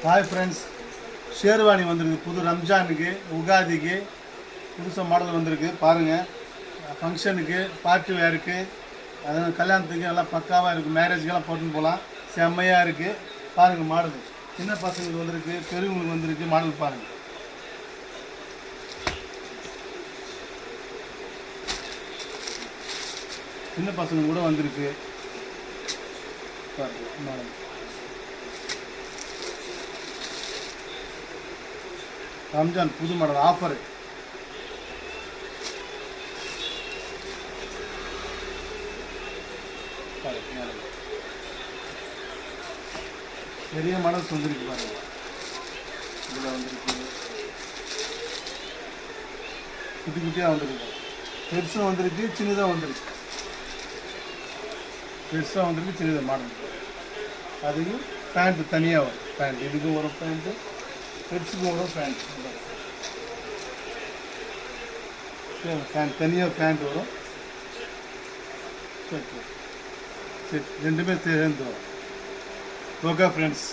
Hi friends, sherwani வந்திருக்கு புது ரம்ஜானுக்கு உகாதிக்கு புதுசாக மாடல் வந்திருக்கு பாருங்கள். ஃபங்க்ஷனுக்கு பார்ட்டி வேருக்கு அதாவது கல்யாணத்துக்கு எல்லாம் பக்காவாக இருக்குது. மேரேஜுக்கெல்லாம் போட்டுன்னு போகலாம், செம்மையாக இருக்குது. பாருங்கள் மாடல் சின்ன பசங்களுக்கு வந்திருக்கு, பெரியவங்களுக்கு வந்திருக்கு. மாடல் பாருங்கள். சின்ன பசங்க கூட வந்திருக்கு. பாருங்கள் மாடல் ரம்ஜான் புது மாடல் ஆஃபரு. பெரிய மாடல்ஸ் வந்துருக்கு பாருங்க. இதில் வந்துருக்கு, குட்டி குட்டியாக வந்துருக்கு. பெருசாக வந்திருக்கு, சின்னதாக வந்திருக்கு. பெருசாக வந்திருக்கு, சின்னதாக மாடல். அதுக்கு பேண்ட்டு தனியாக வரும். பேண்ட் இதுக்கும் வரும், பேண்ட்டு பெருசுக்கும் வரும். பேண்ட் தனியாக பேண்ட் வரும். சரி ரெண்டுமே சேர்ந்து வரும். Okay friends.